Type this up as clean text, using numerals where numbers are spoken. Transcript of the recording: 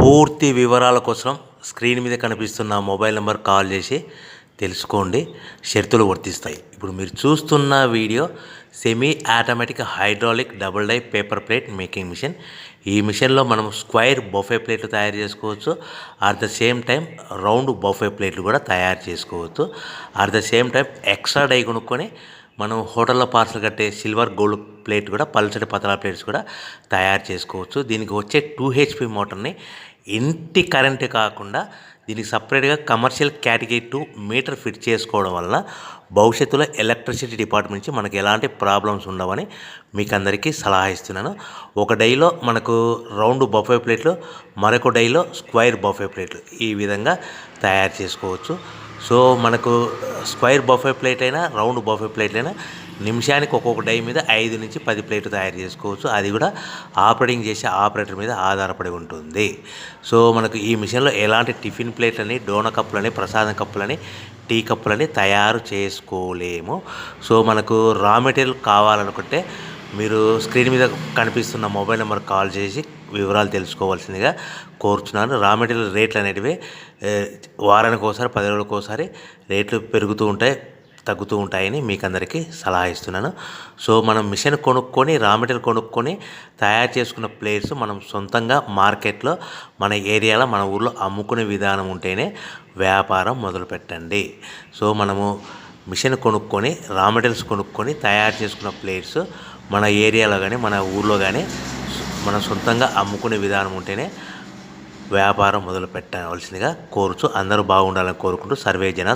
పూర్తి వివరాల కోసం స్క్రీన్ మీద కనిపిస్తున్న మొబైల్ నెంబర్ కాల్ చేసి తెలుసుకోండి. షరతులు వర్తిస్తాయి. ఇప్పుడు మీరు చూస్తున్న video semi automatic hydraulic double die paper plate making machine. ఈ మిషన్లో మనం స్క్వైర్ బఫే ప్లేట్లు తయారు చేసుకోవచ్చు. At the same time round buffet ప్లేట్లు కూడా తయారు చేసుకోవచ్చు. At the same time extra die కొనుక్కొని మనం హోటల్లో పార్సల్ కట్టే సిల్వర్ గోల్డ్ ప్లేట్ కూడా పల్చటి పతలా ప్లేట్స్ కూడా తయారు చేసుకోవచ్చు. దీనికి వచ్చే 2 HP మోటార్ని ఇంటి కరెంటు కాకుండా దీనికి సపరేట్గా కమర్షియల్ కేటగిరీ 2 మీటర్ ఫిట్ చేసుకోవడం వల్ల భవిష్యత్తులో ఎలక్ట్రిసిటీ డిపార్ట్మెంట్ నుంచి మనకు ఎలాంటి ప్రాబ్లమ్స్ ఉండవని మీకు అందరికీ సలహా ఇస్తున్నాను. ఒక డైలో మనకు రౌండ్ బఫే ప్లేట్లు, మరొక డైలో స్క్వైర్ బఫే ప్లేట్లు ఈ విధంగా తయారు చేసుకోవచ్చు. సో మనకు స్క్వైర్ బఫే ప్లేట్ అయినా రౌండ్ బఫే ప్లేట్ అయినా నిమిషానికి ఒక్కొక్క డై మీద 5 నుంచి 10 ప్లేట్లు తయారు చేసుకోవచ్చు. అది కూడా ఆపరేటింగ్ చేసే ఆపరేటర్ మీద ఆధారపడి ఉంటుంది. సో మనకు ఈ మిషన్లో ఎలాంటి టిఫిన్ ప్లేట్లని, డోన కప్పులని, ప్రసాదం కప్పులని, టీ కప్పులని తయారు చేసుకోలేము. సో మనకు రా మెటీరియల్ కావాలనుకుంటే మీరు స్క్రీన్ మీద కనిపిస్తున్న మొబైల్ నెంబర్ కాల్ చేసి వివరాలు తెలుసుకోవాల్సిందిగా కోరుచున్నాను. రా మెటీరియల్ రేట్లు అనేటివి వారానికి ఒకసారి, 10 రోజులకు ఒకసారి రేట్లు పెరుగుతూ ఉంటాయి, తగ్గుతూ ఉంటాయని మీకు అందరికీ సలహా ఇస్తున్నాను. సో మనం మిషన్ కొనుక్కొని, రా మెటీరియల్ కొనుక్కొని తయారు చేసుకున్న ప్లేట్స్ మనం సొంతంగా మార్కెట్లో మన ఏరియాలో, మన ఊర్లో అమ్ముకునే విధానం ఉంటేనే వ్యాపారం మొదలు పెట్టండి. సో మనము మిషన్ కొనుక్కొని, రా మెటీరియల్స్ కొనుక్కొని తయారు చేసుకున్న ప్లేట్స్ మన ఏరియాలో కానీ, మన ఊర్లో కానీ మనం సొంతంగా అమ్ముకునే విధానం ఉంటేనే వ్యాపారం మొదలు పెట్టవలసిందిగా కోరుచు. అందరూ బాగుండాలని కోరుకుంటూ సర్వే జన